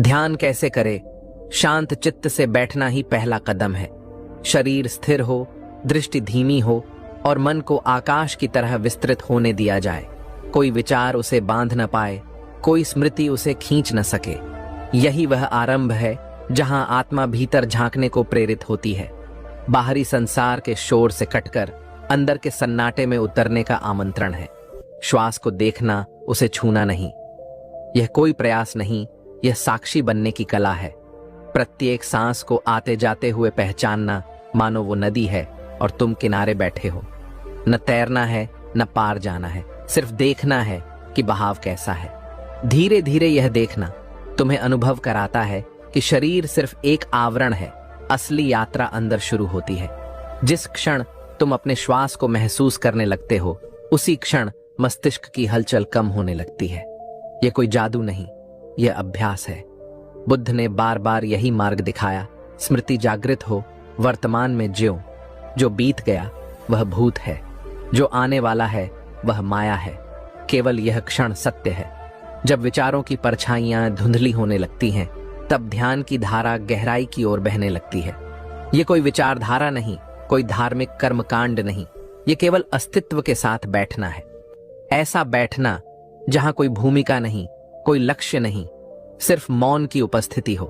ध्यान कैसे करे? शांत चित्त से बैठना ही पहला कदम है। शरीर स्थिर हो, दृष्टि धीमी हो और मन को आकाश की तरह विस्तृत होने दिया जाए। कोई विचार उसे बांध न पाए, कोई स्मृति उसे खींच न सके। यही वह आरंभ है जहां आत्मा भीतर झांकने को प्रेरित होती है। बाहरी संसार के शोर से कटकर अंदर के सन्नाटे में उतरने का आमंत्रण है। श्वास को देखना, उसे छूना नहीं। यह कोई प्रयास नहीं, यह साक्षी बनने की कला है। प्रत्येक सांस को आते जाते हुए पहचानना, मानो वो नदी है और तुम किनारे बैठे हो। न तैरना है न पार जाना है, सिर्फ देखना है कि बहाव कैसा है। धीरे धीरे यह देखना तुम्हें अनुभव कराता है कि शरीर सिर्फ एक आवरण है, असली यात्रा अंदर शुरू होती है। जिस क्षण तुम अपने श्वास को महसूस करने लगते हो, उसी क्षण मस्तिष्क की हलचल कम होने लगती है। यह कोई जादू नहीं, यह अभ्यास है। बुद्ध ने बार बार यही मार्ग दिखाया। स्मृति जागृत हो, वर्तमान में ज्यो। जो बीत गया वह भूत है, जो आने वाला है वह माया है। केवल यह क्षण सत्य है। जब विचारों की परछाइयां धुंधली होने लगती हैं, तब ध्यान की धारा गहराई की ओर बहने लगती है। यह कोई विचारधारा नहीं, कोई धार्मिक कर्मकांड नहीं, यह केवल अस्तित्व के साथ बैठना है। ऐसा बैठना जहां कोई भूमिका नहीं, कोई लक्ष्य नहीं, सिर्फ मौन की उपस्थिति हो।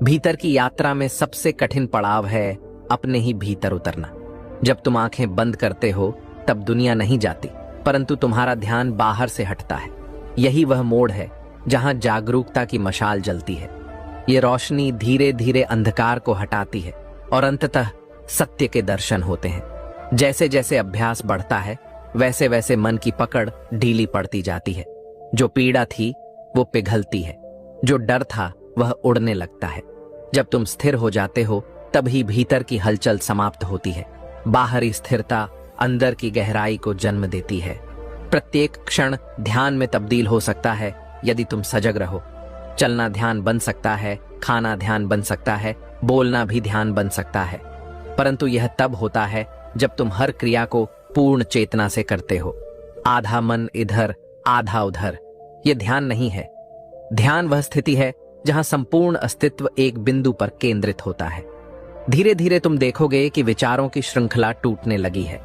भीतर की यात्रा में सबसे कठिन पड़ाव है अपने ही भीतर उतरना। जब तुम आंखें बंद करते हो तब दुनिया नहीं जाती, परंतु तुम्हारा ध्यान बाहर से हटता है। यही वह मोड़ है जहां जागरूकता की मशाल जलती है। ये रोशनी धीरे धीरे अंधकार को हटाती है और अंततः सत्य के दर्शन होते हैं। जैसे जैसे अभ्यास बढ़ता है, वैसे वैसे मन की पकड़ ढीली पड़ती जाती है। जो पीड़ा थी वो पिघलती है, जो डर था वह उड़ने लगता है। जब तुम स्थिर हो जाते हो, तभी भीतर की हलचल समाप्त होती है। बाहरी स्थिरता अंदर की गहराई को जन्म देती है। प्रत्येक क्षण ध्यान में तब्दील हो सकता है यदि तुम सजग रहो। चलना ध्यान बन सकता है, खाना ध्यान बन सकता है, बोलना भी ध्यान बन सकता है। परंतु यह तब होता है जब तुम हर क्रिया को पूर्ण चेतना से करते हो। आधा मन इधर, आधा उधर, यह ध्यान नहीं है। ध्यान वह स्थिति है जहां संपूर्ण अस्तित्व एक बिंदु पर केंद्रित होता है। धीरे धीरे तुम देखोगे कि विचारों की श्रृंखला टूटने लगी है।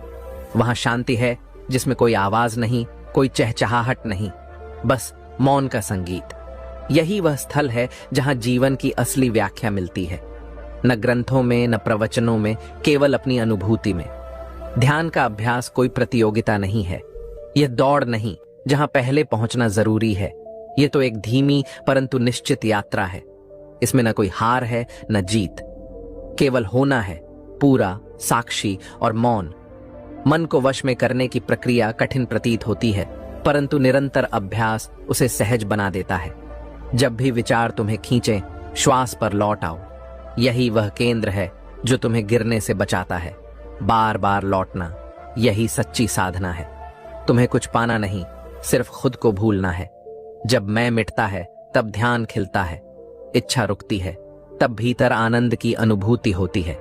वहां शांति है जिसमें कोई आवाज नहीं, कोई चहचहाहट नहीं, बस मौन का संगीत। यही वह स्थल है जहां जीवन की असली व्याख्या मिलती है। न ग्रंथों में, न प्रवचनों में, केवल अपनी अनुभूति में। ध्यान का अभ्यास कोई प्रतियोगिता नहीं है। यह दौड़ नहीं जहां पहले पहुंचना जरूरी है। यह तो एक धीमी परंतु निश्चित यात्रा है। इसमें न कोई हार है न जीत, केवल होना है, पूरा, साक्षी और मौन। मन को वश में करने की प्रक्रिया कठिन प्रतीत होती है, परंतु निरंतर अभ्यास उसे सहज बना देता है। जब भी विचार तुम्हें खींचे, श्वास पर लौट आओ। यही वह केंद्र है जो तुम्हें गिरने से बचाता है। बार बार लौटना, यही सच्ची साधना है। तुम्हें कुछ पाना नहीं, सिर्फ खुद को भूलना है। जब मैं मिटता है तब ध्यान खिलता है, इच्छा रुकती है, तब भीतर आनंद की अनुभूति होती है।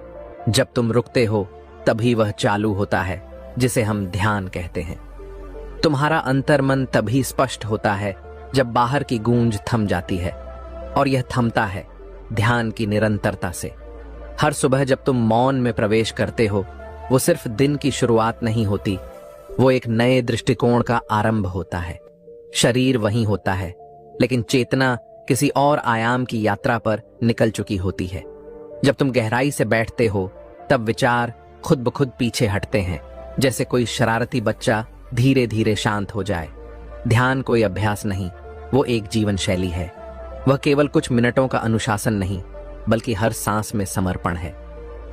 जब तुम रुकते हो तभी वह चालू होता है जिसे हम ध्यान कहते हैं। तुम्हारा अंतर्मन तभी स्पष्ट होता है जब बाहर की गूंज थम जाती है, और यह थमता है ध्यान की निरंतरता से। हर सुबह जब तुम मौन में प्रवेश करते हो, वो सिर्फ दिन की शुरुआत नहीं होती, वो एक नए दृष्टिकोण का आरंभ होता है। शरीर वहीं होता है, लेकिन चेतना किसी और आयाम की यात्रा पर निकल चुकी होती है। जब तुम गहराई से बैठते हो, तब विचार खुद ब खुद पीछे हटते हैं, जैसे कोई शरारती बच्चा धीरे धीरे शांत हो जाए। ध्यान कोई अभ्यास नहीं, वो एक जीवन शैली है। वह केवल कुछ मिनटों का अनुशासन नहीं, बल्कि हर सांस में समर्पण है।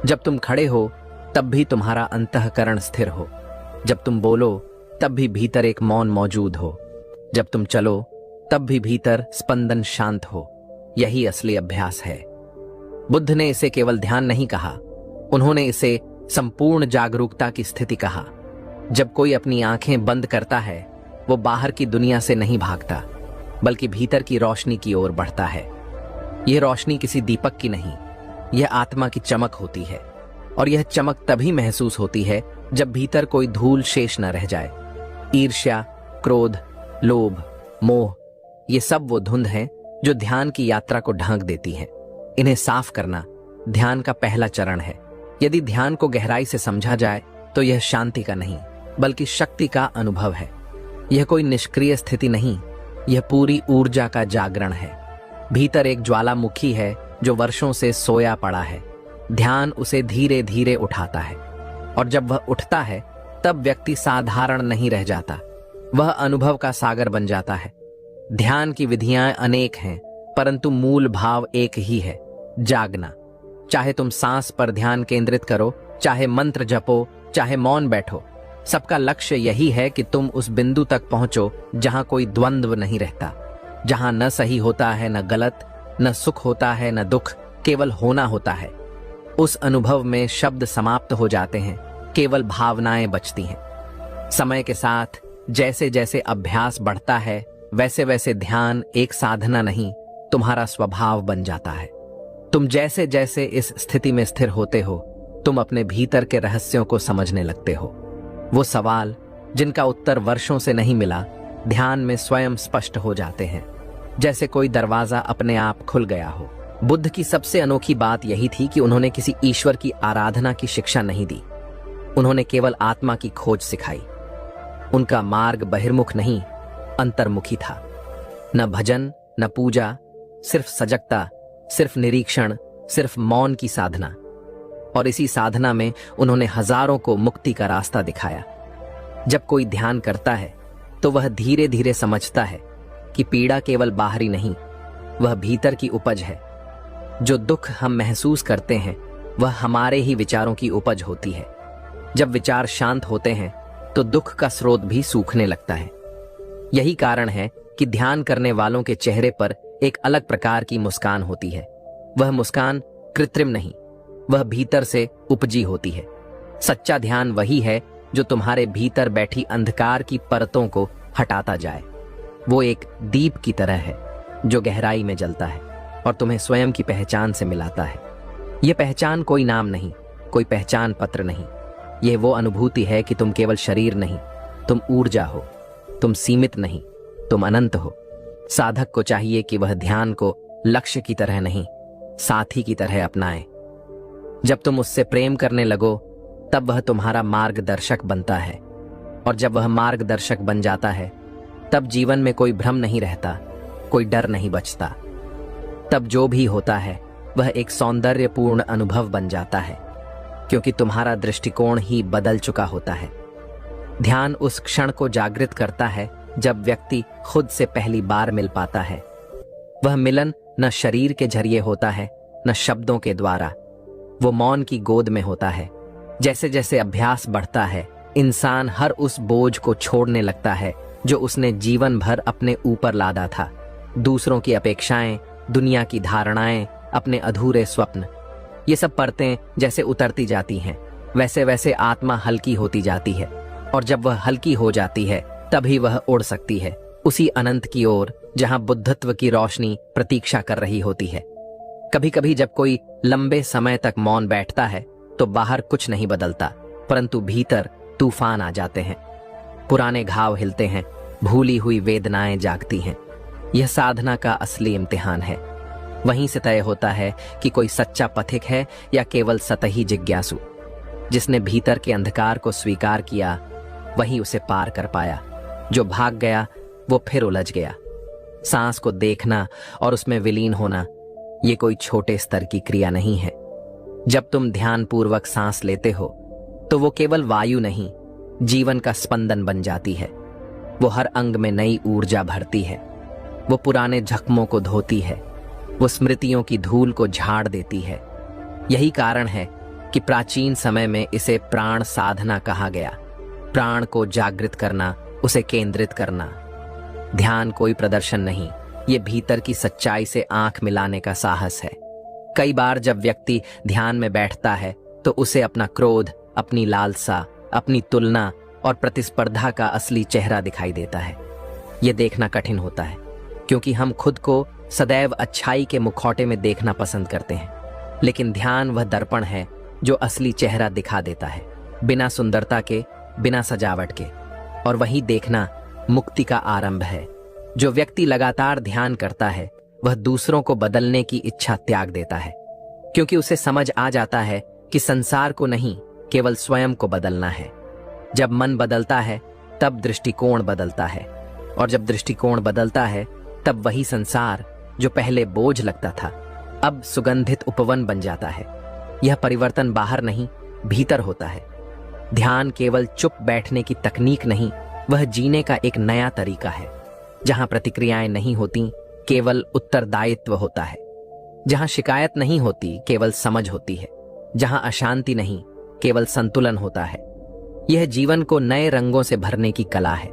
जब तुम खड़े हो तब भी तुम्हारा अंतःकरण स्थिर हो। जब तुम बोलो तब भी भीतर एक मौन मौजूद हो। जब तुम चलो तब भी भीतर स्पंदन शांत हो। यही असली अभ्यास है। बुद्ध ने इसे केवल ध्यान नहीं कहा, उन्होंने इसे संपूर्ण जागरूकता की स्थिति कहा। जब कोई अपनी आंखें बंद करता है, वो बाहर की दुनिया से नहीं भागता, बल्कि भीतर की रोशनी की ओर बढ़ता है। यह रोशनी किसी दीपक की नहीं, यह आत्मा की चमक होती है। और यह चमक तभी महसूस होती है जब भीतर कोई धूल शेष न रह जाए। ईर्ष्या, क्रोध, लोभ, मोह, ये सब वो धुंध हैं जो ध्यान की यात्रा को ढांक देती हैं। इन्हें साफ करना ध्यान का पहला चरण है। यदि ध्यान को गहराई से समझा जाए तो यह शांति का नहीं बल्कि शक्ति का अनुभव है। यह कोई निष्क्रिय स्थिति नहीं, यह पूरी ऊर्जा का जागरण है। भीतर एक ज्वालामुखी है जो वर्षों से सोया पड़ा है। ध्यान उसे धीरे धीरे उठाता है और जब वह उठता है तब व्यक्ति साधारण नहीं रह जाता, वह अनुभव का सागर बन जाता है। ध्यान की विधियां अनेक हैं परंतु मूल भाव एक ही है, जागना। चाहे तुम सांस पर ध्यान केंद्रित करो, चाहे मंत्र जपो, चाहे मौन बैठो, सबका लक्ष्य यही है कि तुम उस बिंदु तक पहुंचो जहां कोई द्वंद्व नहीं रहता, जहां न सही होता है न गलत, न सुख होता है न दुख, केवल होना होता है। उस अनुभव में शब्द समाप्त हो जाते हैं, केवल भावनाएं बचती हैं। समय के साथ जैसे जैसे अभ्यास बढ़ता है वैसे वैसे ध्यान एक साधना नहीं, तुम्हारा स्वभाव बन जाता है। तुम जैसे जैसे इस स्थिति में स्थिर होते हो, तुम अपने भीतर के रहस्यों को समझने लगते हो। वो सवाल जिनका उत्तर वर्षों से नहीं मिला, ध्यान में स्वयं स्पष्ट हो जाते हैं, जैसे कोई दरवाजा अपने आप खुल गया हो। बुद्ध की सबसे अनोखी बात यही थी कि उन्होंने किसी ईश्वर की आराधना की शिक्षा नहीं दी, उन्होंने केवल आत्मा की खोज सिखाई। उनका मार्ग बहिर्मुख नहीं, अंतर्मुखी था। न भजन न पूजा, सिर्फ सजगता, सिर्फ निरीक्षण, सिर्फ मौन की साधना। और इसी साधना में उन्होंने हजारों को मुक्ति का रास्ता दिखाया। जब कोई ध्यान करता है तो वह धीरे धीरे समझता है कि पीड़ा केवल बाहरी नहीं, वह भीतर की उपज है। जो दुख हम महसूस करते हैं वह हमारे ही विचारों की उपज होती है। जब विचार शांत होते हैं तो दुख का स्रोत भी सूखने लगता है। यही कारण है कि ध्यान करने वालों के चेहरे पर एक अलग प्रकार की मुस्कान होती है। वह मुस्कान कृत्रिम नहीं, वह भीतर से उपजी होती है। सच्चा ध्यान वही है जो तुम्हारे भीतर बैठी अंधकार की परतों को हटाता जाए। वो एक दीप की तरह है जो गहराई में जलता है और तुम्हें स्वयं की पहचान से मिलाता है। यह पहचान कोई नाम नहीं, कोई पहचान पत्र नहीं, यह वो अनुभूति है कि तुम केवल शरीर नहीं, तुम ऊर्जा हो, तुम सीमित नहीं, तुम अनंत हो। साधक को चाहिए कि वह ध्यान को लक्ष्य की तरह नहीं, साथी की तरह अपनाए। जब तुम उससे प्रेम करने लगो तब वह तुम्हारा मार्गदर्शक बनता है, और जब वह मार्गदर्शक बन जाता है तब जीवन में कोई भ्रम नहीं रहता, कोई डर नहीं बचता। तब जो भी होता है वह एक सौंदर्यपूर्ण अनुभव बन जाता है, क्योंकि तुम्हारा दृष्टिकोण ही बदल चुका होता है। ध्यान उस क्षण को जागृत करता है जब व्यक्ति खुद से पहली बार मिल पाता है। वह मिलन न शरीर के जरिए होता है न शब्दों के द्वारा, वो मौन की गोद में होता है। जैसे जैसे अभ्यास बढ़ता है इंसान हर उस बोझ को छोड़ने लगता है जो उसने जीवन भर अपने ऊपर लादा था। दूसरों की अपेक्षाएं, दुनिया की धारणाएं, अपने अधूरे स्वप्न, ये सब परतें जैसे उतरती जाती हैं, वैसे वैसे आत्मा हल्की होती जाती है। और जब वह हल्की हो जाती है तभी वह उड़ सकती है उसी अनंत की ओर जहां बुद्धत्व की रोशनी प्रतीक्षा कर रही होती है। कभी कभी जब कोई लंबे समय तक मौन बैठता है तो बाहर कुछ नहीं बदलता, परंतु भीतर तूफान आ जाते हैं। पुराने घाव हिलते हैं, भूली हुई वेदनाएं जागती हैं। यह साधना का असली इम्तिहान है। वहीं से तय होता है कि कोई सच्चा पथिक है या केवल सतही जिज्ञासु। जिसने भीतर के अंधकार को स्वीकार किया वही उसे पार कर पाया। जो भाग गया वो फिर उलझ गया। सांस को देखना और उसमें विलीन होना ये कोई छोटे स्तर की क्रिया नहीं है। जब तुम ध्यान पूर्वक सांस लेते हो तो वो केवल वायु नहीं, जीवन का स्पंदन बन जाती है। वो हर अंग में नई ऊर्जा भरती है, वो पुराने जख्मों को धोती है, वो स्मृतियों की धूल को झाड़ देती है। यही कारण है कि प्राचीन समय में इसे प्राण साधना कहा गया। प्राण को जागृत करना, उसे केंद्रित करना। ध्यान कोई प्रदर्शन नहीं, ये भीतर की सच्चाई से आंख मिलाने का साहस है। कई बार जब व्यक्ति ध्यान में बैठता है तो उसे अपना क्रोध, अपनी लालसा, अपनी तुलना और प्रतिस्पर्धा का असली चेहरा दिखाई देता है। ये देखना कठिन होता है क्योंकि हम खुद को सदैव अच्छाई के मुखौटे में देखना पसंद करते हैं। लेकिन ध्यान वह दर्पण है जो असली चेहरा दिखा देता है, बिना सुंदरता के, बिना सजावट के। और वही देखना मुक्ति का आरंभ है। जो व्यक्ति लगातार ध्यान करता है वह दूसरों को बदलने की इच्छा त्याग देता है, क्योंकि उसे समझ आ जाता है कि संसार को नहीं, केवल स्वयं को बदलना है। जब मन बदलता है तब दृष्टिकोण बदलता है, और जब दृष्टिकोण बदलता है तब वही संसार जो पहले बोझ लगता था अब सुगंधित उपवन बन जाता है। यह परिवर्तन बाहर नहीं, भीतर होता है। ध्यान केवल चुप बैठने की तकनीक नहीं, वह जीने का एक नया तरीका है, जहां प्रतिक्रियाएं नहीं होती, केवल उत्तरदायित्व होता है। जहां शिकायत नहीं होती, केवल समझ होती है। जहां अशांति नहीं, केवल संतुलन होता है। यह जीवन को नए रंगों से भरने की कला है।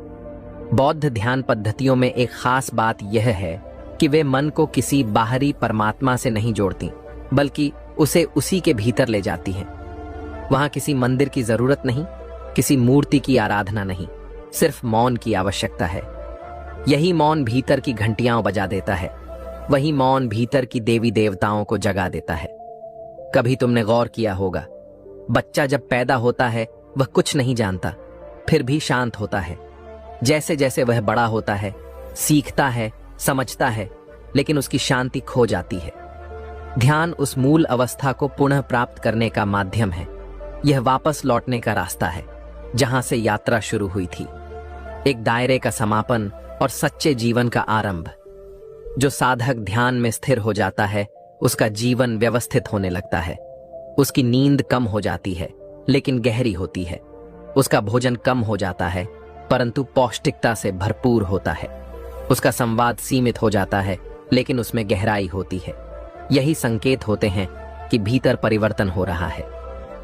बौद्ध ध्यान पद्धतियों में एक खास बात यह है कि वे मन को किसी बाहरी परमात्मा से नहीं जोड़ती, बल्कि उसे उसी के भीतर ले जाती हैं। वहां किसी मंदिर की जरूरत नहीं, किसी मूर्ति की आराधना नहीं, सिर्फ मौन की आवश्यकता है। यही मौन भीतर की घंटियां बजा देता है। वही मौन भीतर की देवी देवताओं को जगा देता है। कभी तुमने गौर किया होगा, बच्चा जब पैदा होता है वह कुछ नहीं जानता, फिर भी शांत होता है। जैसे जैसे वह बड़ा होता है, सीखता है, समझता है, लेकिन उसकी शांति खो जाती है। ध्यान उस मूल अवस्था को पुनः प्राप्त करने का माध्यम है। यह वापस लौटने का रास्ता है, जहां से यात्रा शुरू हुई थी। एक दायरे का समापन और सच्चे जीवन का आरंभ। जो साधक ध्यान में स्थिर हो जाता है, उसका जीवन व्यवस्थित होने लगता है। उसकी नींद कम हो जाती है, लेकिन गहरी होती है। उसका भोजन कम हो जाता है, परंतु पौष्टिकता से भरपूर होता है। उसका संवाद सीमित हो जाता है, लेकिन उसमें गहराई होती है। यही संकेत होते हैं कि भीतर परिवर्तन हो रहा है।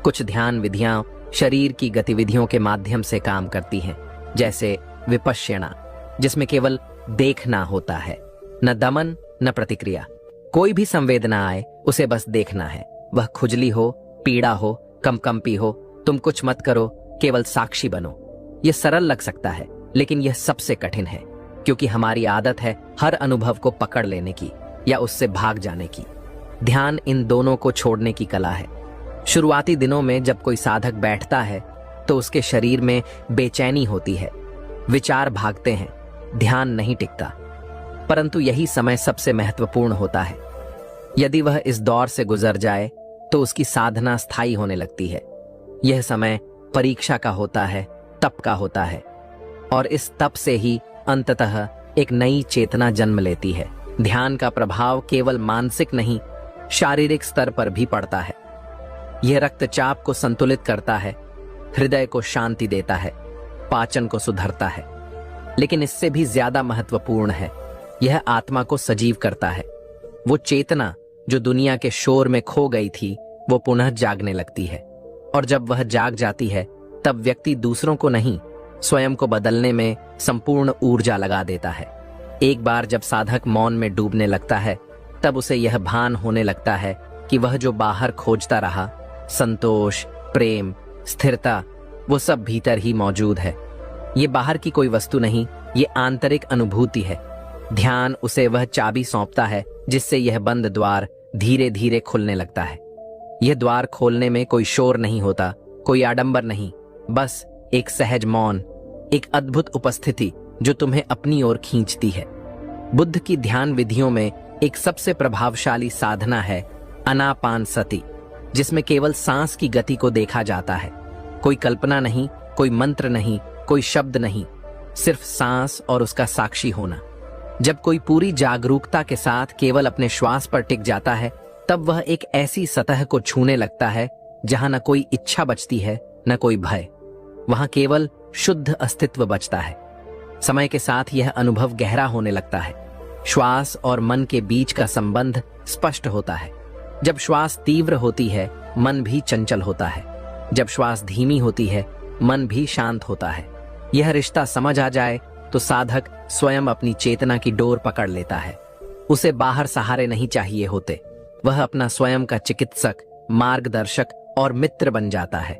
कुछ ध्यान विधियां शरीर की गतिविधियों के माध्यम से काम करती हैं, जैसे विपश्यना, जिसमें केवल देखना होता है, न दमन न प्रतिक्रिया। कोई भी संवेदना आए, उसे बस देखना है। वह खुजली हो, पीड़ा हो, कंपकंपी हो, तुम कुछ मत करो, केवल साक्षी बनो। यह सरल लग सकता है, लेकिन यह सबसे कठिन है, क्योंकि हमारी आदत है हर अनुभव को पकड़ लेने की या उससे भाग जाने की। ध्यान इन दोनों को छोड़ने की कला है। शुरुआती दिनों में जब कोई साधक बैठता है तो उसके शरीर में बेचैनी होती है, विचार भागते हैं, ध्यान नहीं टिकता। परंतु यही समय सबसे महत्वपूर्ण होता है। यदि वह इस दौर से गुजर जाए तो उसकी साधना स्थायी होने लगती है। यह समय परीक्षा का होता है, तप का होता है, और इस तप से ही अंततः एक नई चेतना जन्म लेती है। ध्यान का प्रभाव केवल मानसिक नहीं, शारीरिक स्तर पर भी पड़ता है। यह रक्तचाप को संतुलित करता है, हृदय को शांति देता है, पाचन को सुधरता है। लेकिन इससे भी ज्यादा महत्वपूर्ण है, यह आत्मा को सजीव करता है। वो चेतना जो दुनिया के शोर में खो गई थी, वो पुनः जागने लगती है। और जब वह जाग जाती है, तब व्यक्ति दूसरों को नहीं, स्वयं को बदलने में संपूर्ण ऊर्जा लगा देता है। एक बार जब साधक मौन में डूबने लगता है, तब उसे यह भान होने लगता है कि वह जो बाहर खोजता रहा, संतोष, प्रेम, स्थिरता, वो सब भीतर ही मौजूद है। ये बाहर की कोई वस्तु नहीं, ये आंतरिक अनुभूति है। ध्यान उसे वह चाबी सौंपता है जिससे यह बंद द्वार धीरे धीरे खुलने लगता है। यह द्वार खोलने में कोई शोर नहीं होता, कोई आडंबर नहीं, बस एक सहज मौन, एक अद्भुत उपस्थिति जो तुम्हें अपनी ओर खींचती है। बुद्ध की ध्यान विधियों में एक सबसे प्रभावशाली साधना है आनापानसति, जिसमें केवल सांस की गति को देखा जाता है। कोई कल्पना नहीं, कोई मंत्र नहीं, कोई शब्द नहीं, सिर्फ सांस और उसका साक्षी होना। जब कोई पूरी जागरूकता के साथ केवल अपने श्वास पर टिक जाता है, तब वह एक ऐसी सतह को छूने लगता है जहां न कोई इच्छा बचती है, न कोई भय। वहां केवल शुद्ध अस्तित्व बचता है। समय के साथ यह अनुभव गहरा होने लगता है। श्वास और मन के बीच का संबंध स्पष्ट होता है। जब श्वास तीव्र होती है, मन भी चंचल होता है। जब श्वास धीमी होती है, मन भी शांत होता है। यह रिश्ता समझ आ जाए तो साधक स्वयं अपनी चेतना की डोर पकड़ लेता है। उसे बाहर सहारे नहीं चाहिए होते। वह अपना स्वयं का चिकित्सक, मार्गदर्शक और मित्र बन जाता है।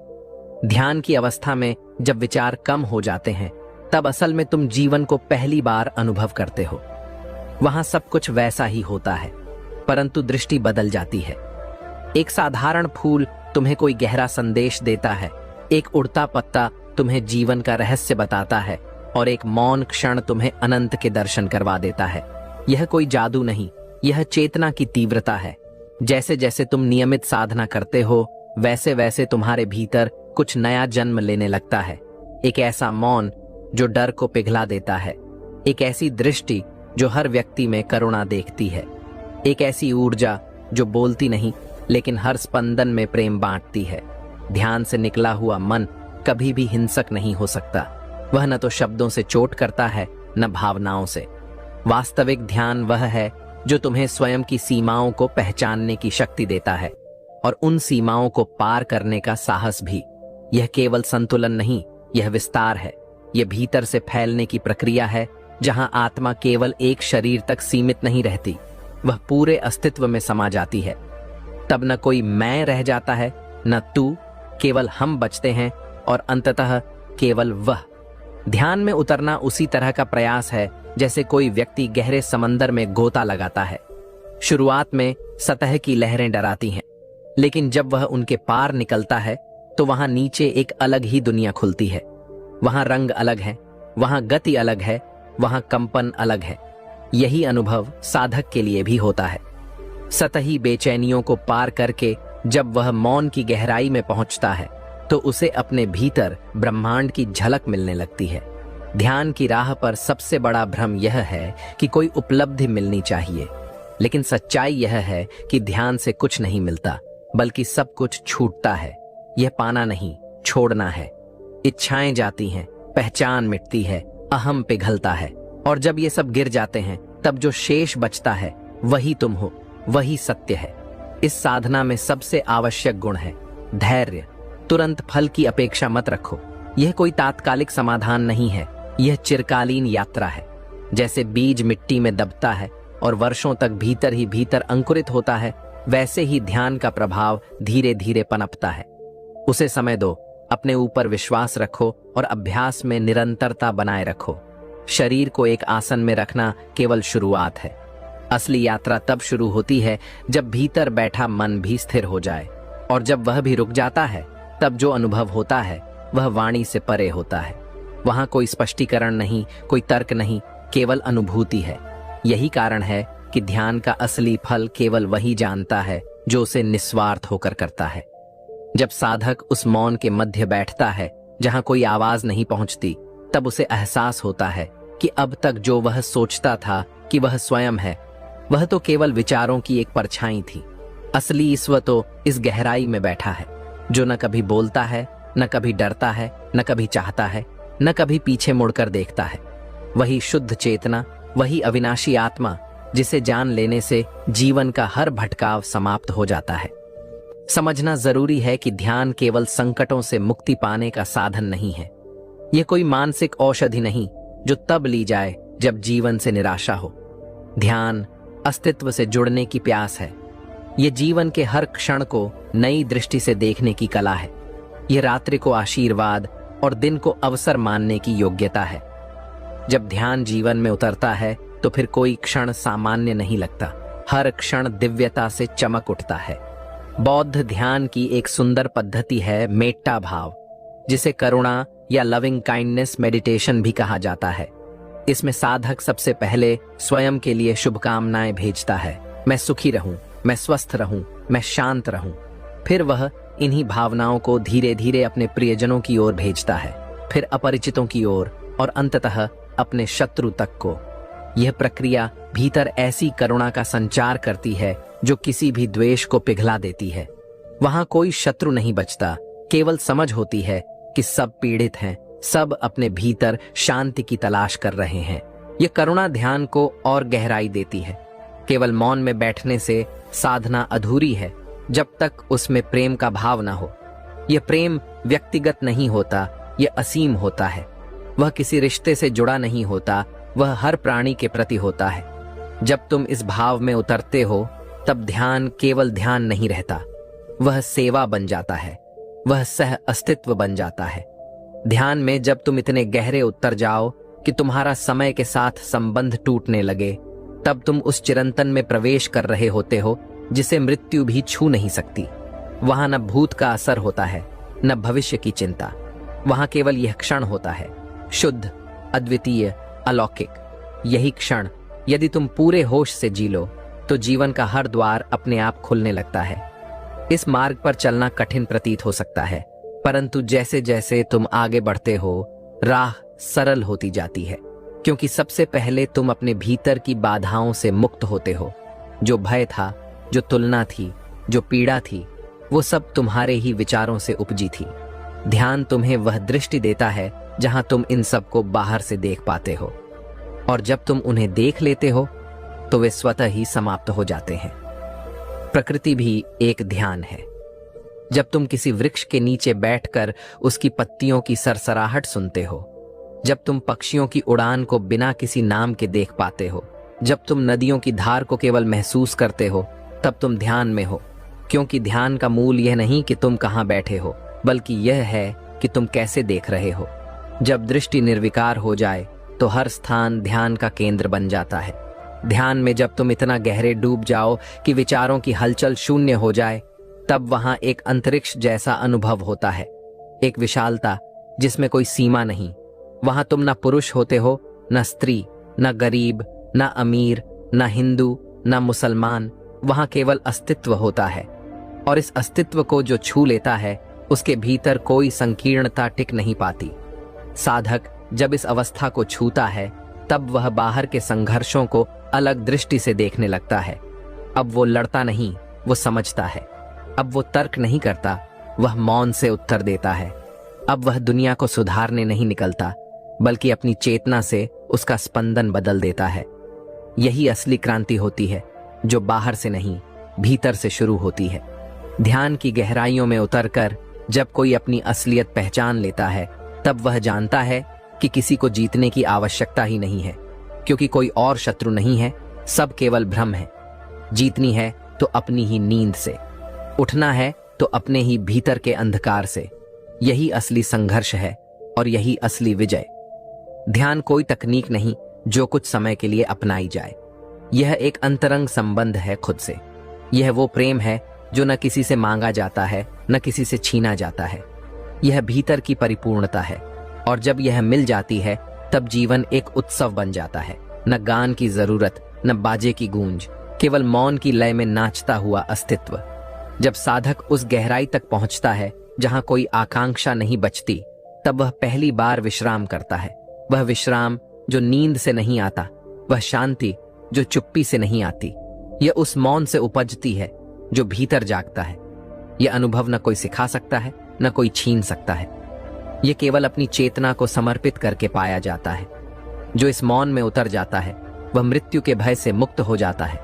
ध्यान की अवस्था में जब विचार कम हो जाते हैं, तब असल में तुम जीवन को पहली बार अनुभव करते हो। वहां सब कुछ वैसा ही होता है, परंतु दृष्टि बदल जाती है। एक साधारण फूल तुम्हें कोई गहरा संदेश देता है, एक उड़ता पत्ता तुम्हें जीवन का रहस्य बताता है, और एक मौन क्षण तुम्हें अनंत के दर्शन करवा देता है। यह कोई जादू नहीं, यह चेतना की तीव्रता है। जैसे जैसे तुम नियमित साधना करते हो वैसे वैसे तुम्हारे भीतर कुछ नया जन्म लेने लगता है। एक ऐसा मौन जो डर को पिघला देता है, एक ऐसी दृष्टि जो हर व्यक्ति में करुणा देखती है, एक ऐसी ऊर्जा जो बोलती नहीं लेकिन हर स्पंदन में प्रेम बांटती है। ध्यान से निकला हुआ मन कभी भी हिंसक नहीं हो सकता। वह न तो शब्दों से चोट करता है न भावनाओं से। वास्तविक ध्यान वह है जो तुम्हें स्वयं की सीमाओं को पहचानने की शक्ति देता है और उन सीमाओं को पार करने का साहस भी। यह केवल संतुलन नहीं, यह विस्तार है। यह भीतर से फैलने की प्रक्रिया है जहां आत्मा केवल एक शरीर तक सीमित नहीं रहती, वह पूरे अस्तित्व में समा जाती है। तब न कोई मैं रह जाता है न तू, केवल हम बचते हैं और अंततः केवल वह। ध्यान में उतरना उसी तरह का प्रयास है जैसे कोई व्यक्ति गहरे समंदर में गोता लगाता है। शुरुआत में सतह की लहरें डराती हैं, लेकिन जब वह उनके पार निकलता है तो वहां नीचे एक अलग ही दुनिया खुलती है। वहां रंग अलग है, वहां गति अलग है, वहां कंपन अलग है। यही अनुभव साधक के लिए भी होता है। सतही बेचैनियों को पार करके जब वह मौन की गहराई में पहुंचता है तो उसे अपने भीतर ब्रह्मांड की झलक मिलने लगती है। ध्यान की राह पर सबसे बड़ा भ्रम यह है कि कोई उपलब्धि मिलनी चाहिए, लेकिन सच्चाई यह है कि ध्यान से कुछ नहीं मिलता, बल्कि सब कुछ छूटता है। यह पाना नहीं, छोड़ना है। इच्छाएं जाती हैं, पहचान मिटती है, अहम पिघलता है, और जब ये सब गिर जाते हैं तब जो शेष बचता है वही तुम हो, वही सत्य है। इस साधना में सबसे आवश्यक गुण है धैर्य। तुरंत फल की अपेक्षा मत रखो। यह कोई तात्कालिक समाधान नहीं है, यह चिरकालीन यात्रा है। जैसे बीज मिट्टी में दबता है और वर्षों तक भीतर ही भीतर अंकुरित होता है, वैसे ही ध्यान का प्रभाव धीरे धीरे पनपता है। उसे समय दो, अपने ऊपर विश्वास रखो और अभ्यास में निरंतरता बनाए रखो। शरीर को एक आसन में रखना केवल शुरुआत है। असली यात्रा तब शुरू होती है जब भीतर बैठा मन भी स्थिर हो जाए, और जब वह भी रुक जाता है तब जो अनुभव होता है वह वाणी से परे होता है। वहां कोई स्पष्टीकरण नहीं, कोई तर्क नहीं, केवल अनुभूति है। यही कारण है कि ध्यान का असली फल केवल वही जानता है जो उसे निस्वार्थ होकर करता है। जब साधक उस मौन के मध्य बैठता है जहां कोई आवाज नहीं पहुंचती, तब उसे एहसास होता है कि अब तक जो वह सोचता था कि वह स्वयं है, वह तो केवल विचारों की एक परछाई थी। असली ईश्वर तो इस गहराई में बैठा है, जो न कभी बोलता है, न कभी डरता है, न कभी चाहता है, न कभी पीछे मुड़कर देखता है। वही शुद्ध चेतना, वही अविनाशी आत्मा जिसे जान लेने से जीवन का हर भटकाव समाप्त हो जाता है। समझना जरूरी है कि ध्यान केवल संकटों से मुक्ति पाने का साधन नहीं है। यह कोई मानसिक औषधि नहीं जो तब ली जाए जब जीवन से निराशा हो। ध्यान अस्तित्व से जुड़ने की प्यास है। यह जीवन के हर क्षण को नई दृष्टि से देखने की कला है। यह रात्रि को आशीर्वाद और दिन को अवसर मानने की योग्यता है। जब ध्यान जीवन में उतरता है तो फिर कोई क्षण सामान्य नहीं लगता, हर क्षण दिव्यता से चमक उठता है। बौद्ध ध्यान की एक सुंदर पद्धति है मेट्टा भाव, जिसे करुणा या लविंग काइंडनेस मेडिटेशन भी कहा जाता है। इसमें साधक सबसे पहले स्वयं के लिए शुभकामनाएं भेजता है। मैं सुखी रहूं, मैं स्वस्थ रहूं, मैं शांत रहूं। फिर वह इन्हीं भावनाओं को धीरे धीरे अपने प्रियजनों की ओर भेजता है, फिर अपरिचितों की ओर और अंततः अपने शत्रु तक को। यह प्रक्रिया भीतर ऐसी करुणा का संचार करती है जो किसी भी द्वेष को पिघला देती है। वहां कोई शत्रु नहीं बचता, केवल समझ होती है कि सब पीड़ित हैं, सब अपने भीतर शांति की तलाश कर रहे हैं। यह करुणा ध्यान को और गहराई देती है। केवल मौन में बैठने से साधना अधूरी है जब तक उसमें प्रेम का भाव न हो। यह प्रेम व्यक्तिगत नहीं होता, यह असीम होता है। वह किसी रिश्ते से जुड़ा नहीं होता, वह हर प्राणी के प्रति होता है। जब तुम इस भाव में उतरते हो तब ध्यान केवल ध्यान नहीं रहता, वह सेवा बन जाता है, वह सह अस्तित्व बन जाता है। ध्यान में जब तुम इतने गहरे उतर जाओ कि तुम्हारा समय के साथ संबंध टूटने लगे, तब तुम उस चिरंतन में प्रवेश कर रहे होते हो जिसे मृत्यु भी छू नहीं सकती। वहां न भूत का असर होता है, न भविष्य की चिंता। वहां केवल यह क्षण होता है, शुद्ध, अद्वितीय, अलौकिक। यही क्षण यदि तुम पूरे होश से जी लो तो जीवन का हर द्वार अपने आप खुलने लगता है। इस मार्ग पर चलना कठिन प्रतीत हो सकता है, परंतु जैसे जैसे तुम आगे बढ़ते हो राह सरल होती जाती है, क्योंकि सबसे पहले तुम अपने भीतर की बाधाओं से मुक्त होते हो। जो भय था, जो तुलना थी, जो पीड़ा थी, वो सब तुम्हारे ही विचारों से उपजी थी। ध्यान तुम्हें वह दृष्टि देता है जहां तुम इन सब को बाहर से देख पाते हो, और जब तुम उन्हें देख लेते हो तो वे स्वतः ही समाप्त हो जाते हैं। प्रकृति भी एक ध्यान है। जब तुम किसी वृक्ष के नीचे बैठकर उसकी पत्तियों की सरसराहट सुनते हो, जब तुम पक्षियों की उड़ान को बिना किसी नाम के देख पाते हो, जब तुम नदियों की धार को केवल महसूस करते हो, तब तुम ध्यान में हो। क्योंकि ध्यान का मूल यह नहीं कि तुम कहां बैठे हो, बल्कि यह है कि तुम कैसे देख रहे हो। जब दृष्टि निर्विकार हो जाए तो हर स्थान ध्यान का केंद्र बन जाता है। ध्यान में जब तुम इतना गहरे डूब जाओ कि विचारों की हलचल शून्य हो जाए, तब वहां एक अंतरिक्ष जैसा अनुभव होता है, एक विशालता जिसमें कोई सीमा नहीं। वहां तुम न पुरुष होते हो, न स्त्री, न गरीब, न अमीर, न हिंदू, न मुसलमान। वहां केवल अस्तित्व होता है, और इस अस्तित्व को जो छू लेता है उसके भीतर कोई संकीर्णता टिक नहीं पाती। साधक जब इस अवस्था को छूता है तब वह बाहर के संघर्षों को अलग दृष्टि से देखने लगता है। अब वो लड़ता नहीं, वो समझता है। अब वो तर्क नहीं करता, वह मौन से उत्तर देता है। अब वह दुनिया को सुधारने नहीं निकलता, बल्कि अपनी चेतना से उसका स्पंदन बदल देता है। यही असली क्रांति होती है, जो बाहर से नहीं, भीतर से शुरू होती है। ध्यान की गहराइयों में उतरकर जब कोई अपनी असलियत पहचान लेता है, तब वह जानता है कि किसी को जीतने की आवश्यकता ही नहीं है, क्योंकि कोई और शत्रु नहीं है, सब केवल भ्रम है। जीतनी है तो अपनी ही नींद से, उठना है तो अपने ही भीतर के अंधकार से। यही असली संघर्ष है और यही असली विजय। ध्यान कोई तकनीक नहीं जो कुछ समय के लिए अपनाई जाए। यह एक अंतरंग संबंध है खुद से। यह वो प्रेम है जो न किसी से मांगा जाता है, न किसी से छीना जाता है। यह भीतर की परिपूर्णता है, और जब यह मिल जाती है तब जीवन एक उत्सव बन जाता है। न गान की जरूरत, न बाजे की गूंज, केवल मौन की लय में नाचता हुआ अस्तित्व। जब साधक उस गहराई तक पहुंचता है जहां कोई आकांक्षा नहीं बचती, तब वह पहली बार विश्राम करता है। वह विश्राम जो नींद से नहीं आता, वह शांति जो चुप्पी से नहीं आती, यह उस मौन से उपजती है जो भीतर जागता है। यह अनुभव न कोई सिखा सकता है, न कोई छीन सकता है। यह केवल अपनी चेतना को समर्पित करके पाया जाता है। जो इस मौन में उतर जाता है वह मृत्यु के भय से मुक्त हो जाता है,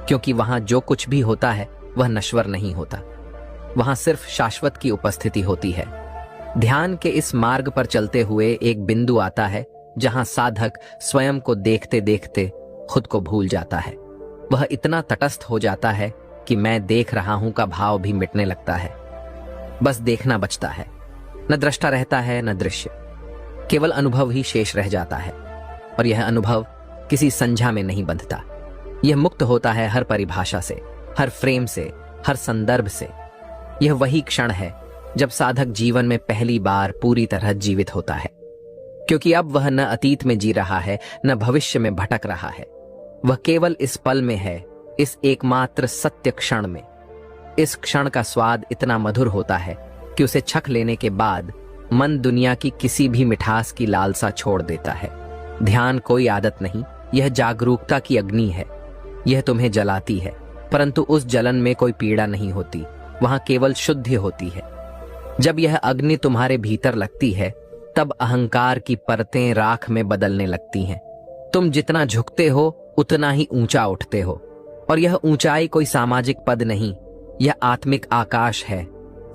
क्योंकि वहां जो कुछ भी होता है वह नश्वर नहीं होता। वहां सिर्फ शाश्वत की उपस्थिति होती है। ध्यान के इस मार्ग पर चलते हुए एक बिंदु आता है जहां साधक स्वयं को देखते देखते खुद को भूल जाता है। वह इतना तटस्थ हो जाता है कि मैं देख रहा हूं का भाव भी मिटने लगता है। बस देखना बचता है, न दृष्टा रहता है न दृश्य, केवल अनुभव ही शेष रह जाता है। और यह अनुभव किसी संज्ञा में नहीं बंधता। यह मुक्त होता है हर परिभाषा से, हर फ्रेम से, हर संदर्भ से। यह वही क्षण है जब साधक जीवन में पहली बार पूरी तरह जीवित होता है, क्योंकि अब वह न अतीत में जी रहा है, न भविष्य में भटक रहा है। वह केवल इस पल में है, इस एकमात्र सत्य क्षण में। इस क्षण का स्वाद इतना मधुर होता है कि उसे छक लेने के बाद मन दुनिया की किसी भी मिठास की लालसा छोड़ देता है। ध्यान कोई आदत नहीं, यह जागरूकता की अग्नि है। यह तुम्हें जलाती है, परंतु उस जलन में कोई पीड़ा नहीं होती, वहां केवल शुद्धि होती है। जब यह अग्नि तुम्हारे भीतर लगती है, तब अहंकार की परतें राख में बदलने लगती हैं। तुम जितना झुकते हो उतना ही ऊंचा उठते हो, और यह ऊंचाई कोई सामाजिक पद नहीं, यह आत्मिक आकाश है।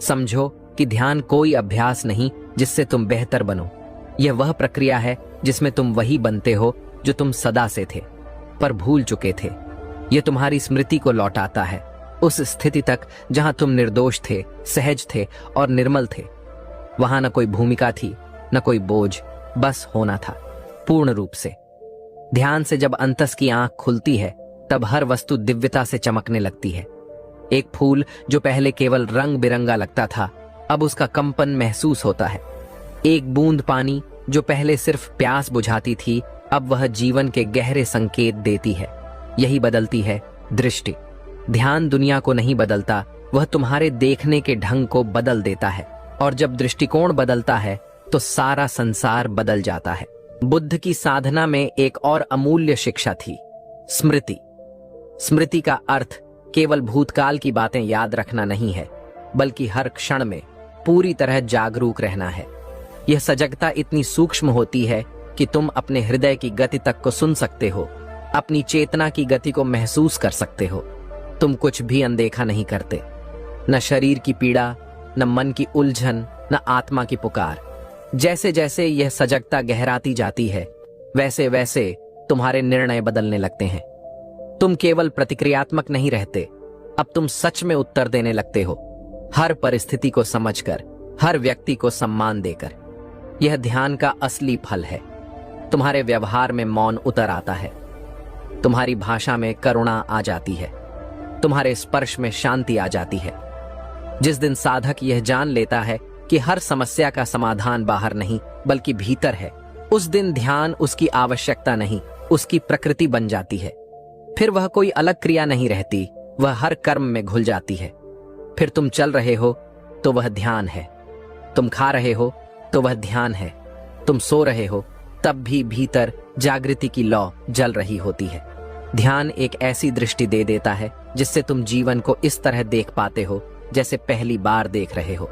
समझो कि ध्यान कोई अभ्यास नहीं जिससे तुम बेहतर बनो। यह वह प्रक्रिया है जिसमें तुम वही बनते हो जो तुम सदा से थे, पर भूल चुके थे। यह तुम्हारी स्मृति को लौटाता है, उस स्थिति तक जहां तुम निर्दोष थे, सहज थे और निर्मल थे। वहां न कोई भूमिका थी, न कोई बोझ, बस होना था, पूर्ण रूप से। ध्यान से जब अंतस की आंख खुलती है, तब हर वस्तु दिव्यता से चमकने लगती है। एक फूल जो पहले केवल रंग बिरंगा लगता था, अब उसका कंपन महसूस होता है। एक बूंद पानी जो पहले सिर्फ प्यास बुझाती थी, अब वह जीवन के गहरे संकेत देती है। यही बदलती है दृष्टि। ध्यान दुनिया को नहीं बदलता, वह तुम्हारे देखने के ढंग को बदल देता है, और जब दृष्टिकोण बदलता है तो सारा संसार बदल जाता है। बुद्ध की साधना में एक और अमूल्य शिक्षा थी, स्मृति। स्मृति का अर्थ केवल भूतकाल की बातें याद रखना नहीं है, बल्कि हर क्षण में पूरी तरह जागरूक रहना है। यह सजगता इतनी सूक्ष्म होती है कि तुम अपने हृदय की गति तक को सुन सकते हो, अपनी चेतना की गति को महसूस कर सकते हो। तुम कुछ भी अनदेखा नहीं करते, न शरीर की पीड़ा, न मन की उलझन, न आत्मा की पुकार। जैसे जैसे यह सजगता गहराती जाती है, वैसे वैसे तुम्हारे निर्णय बदलने लगते हैं। तुम केवल प्रतिक्रियात्मक नहीं रहते, अब तुम सच में उत्तर देने लगते हो, हर परिस्थिति को समझकर, हर व्यक्ति को सम्मान देकर। यह ध्यान का असली फल है। तुम्हारे व्यवहार में मौन उतर आता है, तुम्हारी भाषा में करुणा आ जाती है, तुम्हारे स्पर्श में शांति आ जाती है। जिस दिन साधक यह जान लेता है कि हर समस्या का समाधान बाहर नहीं बल्कि भीतर है, उस दिन ध्यान उसकी आवश्यकता नहीं, उसकी प्रकृति बन जाती है। फिर वह कोई अलग क्रिया नहीं रहती, वह हर कर्म में घुल जाती है। फिर तुम चल रहे हो तो वह ध्यान है, तुम खा रहे हो तो वह ध्यान है, तुम सो रहे हो तब भी भीतर जागृति की लौ जल रही होती है। ध्यान एक ऐसी दृष्टि दे देता है जिससे तुम जीवन को इस तरह देख पाते हो जैसे पहली बार देख रहे हो।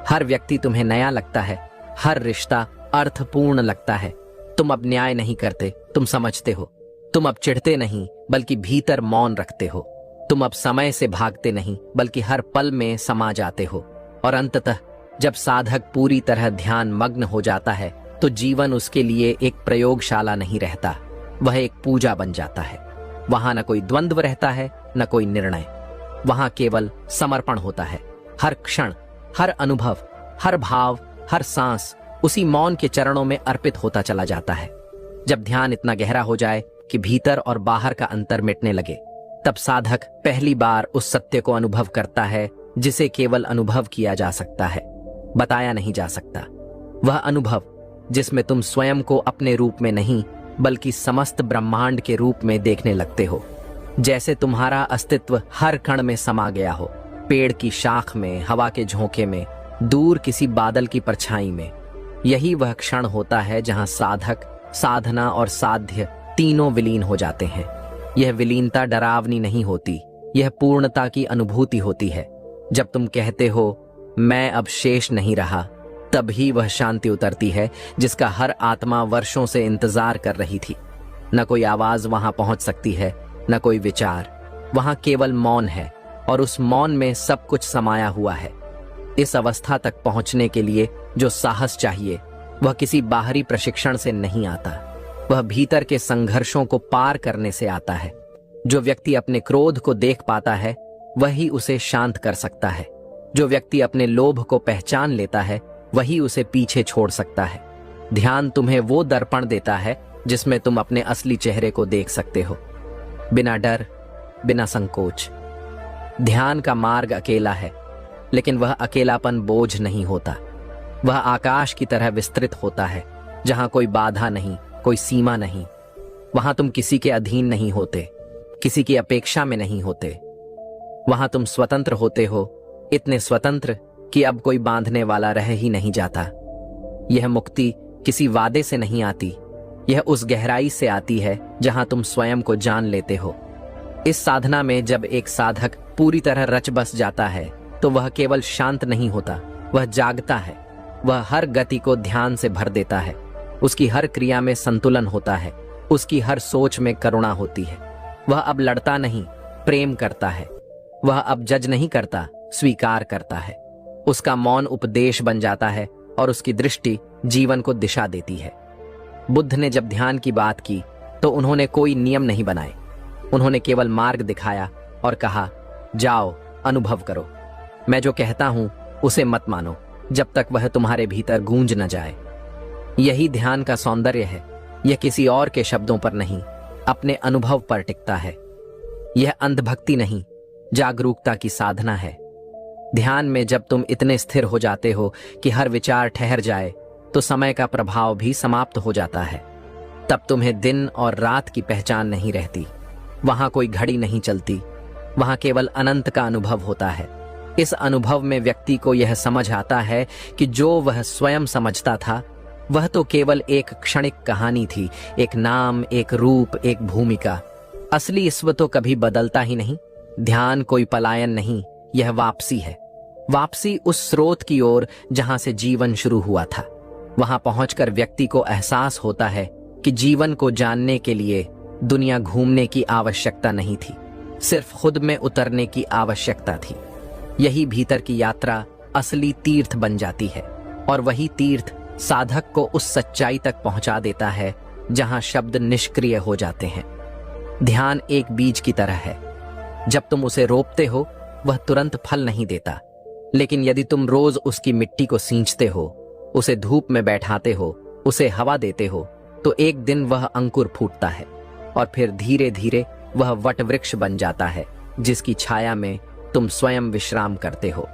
हर व्यक्ति तुम्हें नया लगता है, हर रिश्ता अर्थपूर्ण लगता है। तुम अब न्याय नहीं करते, तुम समझते हो। तुम अब चिढ़ते नहीं बल्कि भीतर मौन रखते हो। तुम अब समय से भागते नहीं बल्कि हर पल में समा जाते हो। और अंततः जब साधक पूरी तरह ध्यान मग्न हो जाता है तो जीवन उसके लिए एक प्रयोगशाला नहीं रहता, वह एक पूजा बन जाता है। वहां न कोई द्वंद्व रहता है, न कोई निर्णय, वहां केवल समर्पण होता है। हर क्षण, हर अनुभव, हर भाव, हर सांस उसी मौन के चरणों में अर्पित होता चला जाता है। जब ध्यान इतना गहरा हो जाए कि भीतर और बाहर का अंतर मिटने लगे, तब साधक पहली बार उस सत्य को अनुभव करता है जिसे केवल अनुभव किया जा सकता है, बताया नहीं जा सकता। वह अनुभव जिसमें तुम स्वयं को अपने रूप में नहीं बल्कि समस्त ब्रह्मांड के रूप में देखने लगते हो, जैसे तुम्हारा अस्तित्व हर कण में समा गया हो, पेड़ की शाख में, हवा के झोंके में, दूर किसी बादल की परछाई में। यही वह क्षण होता है जहां साधक, साधना और साध्य तीनों विलीन हो जाते हैं। यह विलीनता डरावनी नहीं होती, यह पूर्णता की अनुभूति होती है। जब तुम कहते हो मैं अब शेष नहीं रहा, तभी वह शांति उतरती है जिसका हर आत्मा वर्षों से इंतजार कर रही थी। न कोई आवाज वहां पहुंच सकती है, न कोई विचार, वहां केवल मौन है, और उस मौन में सब कुछ समाया हुआ है। इस अवस्था तक पहुंचने के लिए जो साहस चाहिए वह किसी बाहरी प्रशिक्षण से नहीं आता, वह भीतर के संघर्षों को पार करने से आता है। जो व्यक्ति अपने क्रोध को देख पाता है वही उसे शांत कर सकता है। जो व्यक्ति अपने लोभ को पहचान लेता है वही उसे पीछे छोड़ सकता है। ध्यान तुम्हें वो दर्पण देता है जिसमें तुम अपने असली चेहरे को देख सकते हो, बिना डर, बिना संकोच। ध्यान का मार्ग अकेला है, लेकिन वह अकेलापन बोझ नहीं होता। वह आकाश की तरह विस्तृत होता है, जहां कोई बाधा नहीं, कोई सीमा नहीं। वहां तुम किसी के अधीन नहीं होते, किसी की अपेक्षा में नहीं होते। वहां तुम स्वतंत्र होते हो, इतने स्वतंत्र कि अब कोई बांधने वाला रह ही नहीं जाता। यह मुक्ति किसी वादे से नहीं आती, यह उस गहराई से आती है जहां तुम स्वयं को जान लेते हो। इस साधना में जब एक साधक पूरी तरह रच बस जाता है तो वह केवल शांत नहीं होता, वह जागता है। वह हर गति को ध्यान से भर देता है, उसकी हर क्रिया में संतुलन होता है, उसकी हर सोच में करुणा होती है। वह अब लड़ता नहीं, प्रेम करता है। वह अब जज नहीं करता, स्वीकार करता है। उसका मौन उपदेश बन जाता है और उसकी दृष्टि जीवन को दिशा देती है। बुद्ध ने जब ध्यान की बात की तो उन्होंने कोई नियम नहीं बनाए, उन्होंने केवल मार्ग दिखाया और कहा, जाओ, अनुभव करो। मैं जो कहता हूं उसे मत मानो जब तक वह तुम्हारे भीतर गूंज न जाए। यही ध्यान का सौंदर्य है, यह किसी और के शब्दों पर नहीं, अपने अनुभव पर टिकता है। यह अंधभक्ति नहीं, जागरूकता की साधना है। ध्यान में जब तुम इतने स्थिर हो जाते हो कि हर विचार ठहर जाए तो समय का प्रभाव भी समाप्त हो जाता है। तब तुम्हें दिन और रात की पहचान नहीं रहती। वहां कोई घड़ी नहीं चलती, वहां केवल अनंत का अनुभव होता है। इस अनुभव में व्यक्ति को यह समझ आता है कि जो वह स्वयं समझता था वह तो केवल एक क्षणिक कहानी थी, एक नाम, एक रूप, एक भूमिका। असली ईश्व तो कभी बदलता ही नहीं। ध्यान कोई पलायन नहीं, यह वापसी है। वापसी उस स्रोत की ओर जहां से जीवन शुरू हुआ था। वहां पहुंचकर व्यक्ति को एहसास होता है कि जीवन को जानने के लिए दुनिया घूमने की आवश्यकता नहीं थी, सिर्फ खुद में उतरने की आवश्यकता थी। यही भीतर की यात्रा असली तीर्थ बन जाती है, और वही तीर्थ साधक को उस सच्चाई तक पहुंचा देता है जहां शब्द निष्क्रिय हो जाते हैं। ध्यान एक बीज की तरह है। जब तुम उसे रोपते हो वह तुरंत फल नहीं देता, लेकिन यदि तुम रोज उसकी मिट्टी को सींचते हो, उसे धूप में बैठाते हो, उसे हवा देते हो, तो एक दिन वह अंकुर फूटता है और फिर धीरे धीरे वह वट वृक्ष बन जाता है जिसकी छाया में तुम स्वयं विश्राम करते हो।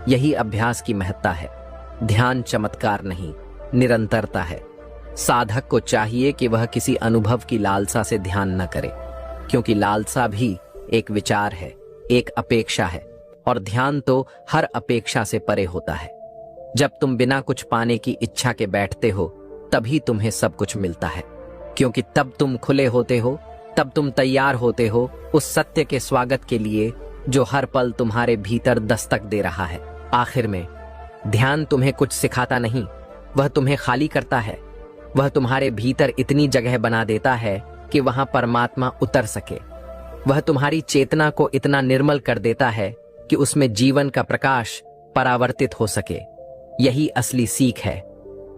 यही अभ्यास की महत्ता है। ध्यान चमत्कार नहीं, निरंतरता है। साधक को चाहिए कि वह किसी अनुभव की लालसा से ध्यान न करे, क्योंकि लालसा भी एक विचार है, एक अपेक्षा है, और ध्यान तो हर अपेक्षा से परे होता है। जब तुम बिना कुछ पाने की इच्छा के बैठते हो तभी तुम्हें सब कुछ मिलता है, क्योंकि तब तुम खुले होते हो, तब तुम तैयार होते हो उस सत्य के स्वागत के लिए जो हर पल तुम्हारे भीतर दस्तक दे रहा है। आखिर में ध्यान तुम्हें कुछ सिखाता नहीं, वह तुम्हें खाली करता है। वह तुम्हारे भीतर इतनी जगह बना देता है कि वहां परमात्मा उतर सके। वह तुम्हारी चेतना को इतना निर्मल कर देता है कि उसमें जीवन का प्रकाश परावर्तित हो सके। यही असली सीख है,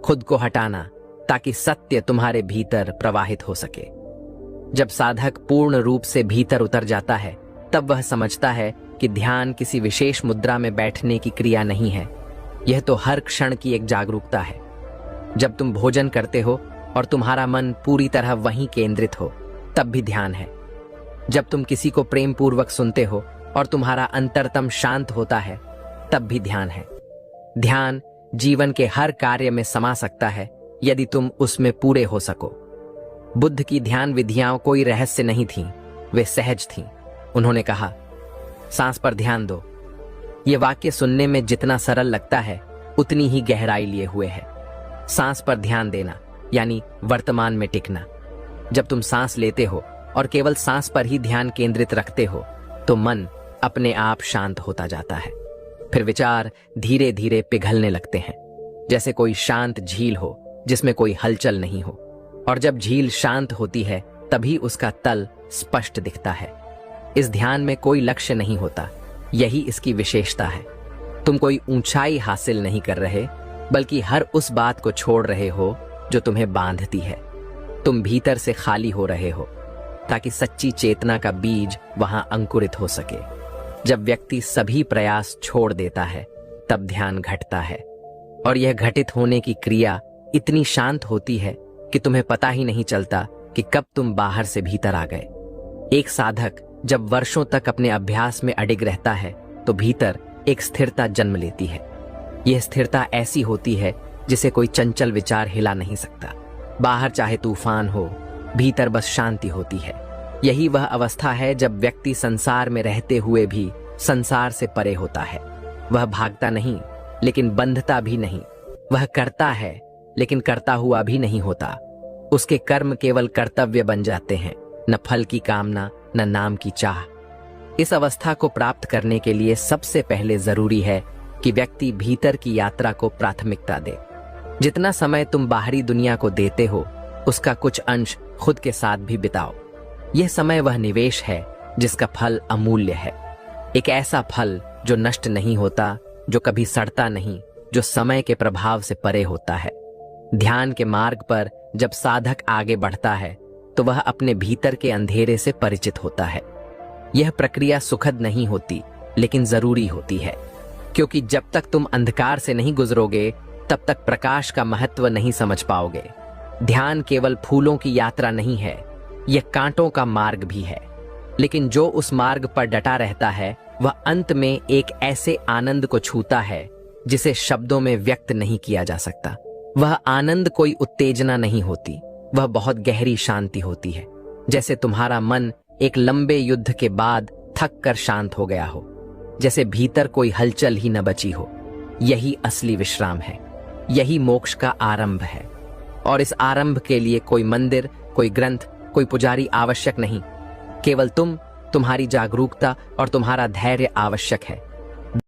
खुद को हटाना ताकि सत्य तुम्हारे भीतर प्रवाहित हो सके। जब साधक पूर्ण रूप से भीतर उतर जाता है तब वह समझता है कि ध्यान किसी विशेष मुद्रा में बैठने की क्रिया नहीं है, यह तो हर क्षण की एक जागरूकता है। जब तुम भोजन करते हो और तुम्हारा मन पूरी तरह वहीं केंद्रित हो तब भी ध्यान है। जब तुम किसी को प्रेम पूर्वक सुनते हो और तुम्हारा अंतरतम शांत होता है तब भी ध्यान है। ध्यान जीवन के हर कार्य में समा सकता है यदि तुम उसमें पूरे हो सको। बुद्ध की ध्यान विधियां कोई रहस्य नहीं थीं, वे सहज थीं। उन्होंने कहा, सांस पर ध्यान दो। ये वाक्य सुनने में जितना सरल लगता है उतनी ही गहराई लिए हुए है। सांस पर ध्यान देना यानी वर्तमान में टिकना। जब तुम सांस लेते हो और केवल सांस पर ही ध्यान केंद्रित रखते हो तो मन अपने आप शांत होता जाता है। फिर विचार धीरे धीरे पिघलने लगते हैं, जैसे कोई शांत झील हो जिसमें कोई हलचल नहीं हो। और जब झील शांत होती है तभी उसका तल स्पष्ट दिखता है। इस ध्यान में कोई लक्ष्य नहीं होता, यही इसकी विशेषता है। तुम कोई ऊंचाई हासिल नहीं कर रहे, बल्कि हर उस बात को छोड़ रहे हो जो तुम्हें बांधती है। तुम भीतर से खाली हो रहे हो ताकि सच्ची चेतना का बीज वहां अंकुरित हो सके। जब व्यक्ति सभी प्रयास छोड़ देता है तब ध्यान घटता है, और यह घटित होने की क्रिया इतनी शांत होती है कि तुम्हें पता ही नहीं चलता कि कब तुम बाहर से भीतर आ गए। एक साधक जब वर्षों तक अपने अभ्यास में अडिग रहता है तो भीतर एक स्थिरता जन्म लेती है। यह स्थिरता ऐसी होती है जिसे कोई चंचल विचार हिला नहीं सकता। बाहर चाहे तूफान हो, भीतर बस शांति होती है। यही वह अवस्था है जब व्यक्ति संसार में रहते हुए भी संसार से परे होता है। वह भागता नहीं लेकिन बंधता भी नहीं। वह करता है लेकिन करता हुआ भी नहीं होता। उसके कर्म केवल कर्तव्य बन जाते हैं, न फल की कामना, न नाम की चाह। इस अवस्था को प्राप्त करने के लिए सबसे पहले जरूरी है कि व्यक्ति भीतर की यात्रा को प्राथमिकता दे। जितना समय तुम बाहरी दुनिया को देते हो उसका कुछ अंश खुद के साथ भी बिताओ। यह समय वह निवेश है जिसका फल अमूल्य है। एक ऐसा फल जो नष्ट नहीं होता, जो कभी सड़ता नहीं, जो समय के प्रभाव से परे होता है। ध्यान के मार्ग पर जब साधक आगे बढ़ता है तो वह अपने भीतर के अंधेरे से परिचित होता है। यह प्रक्रिया सुखद नहीं होती लेकिन जरूरी होती है, क्योंकि जब तक तुम अंधकार से नहीं गुजरोगे तब तक प्रकाश का महत्व नहीं समझ पाओगे। ध्यान केवल फूलों की यात्रा नहीं है, यह कांटों का मार्ग भी है। लेकिन जो उस मार्ग पर डटा रहता है वह अंत में एक ऐसे आनंद को छूता है जिसे शब्दों में व्यक्त नहीं किया जा सकता। वह आनंद कोई उत्तेजना नहीं होती, वह बहुत गहरी शांति होती है। जैसे तुम्हारा मन एक लंबे युद्ध के बाद थक कर शांत हो गया हो, जैसे भीतर कोई हलचल ही न बची हो। यही असली विश्राम है, यही मोक्ष का आरंभ है। और इस आरंभ के लिए कोई मंदिर, कोई ग्रंथ, कोई पुजारी आवश्यक नहीं। केवल तुम्हारी जागरूकता और तुम्हारा धैर्य आवश्यक है।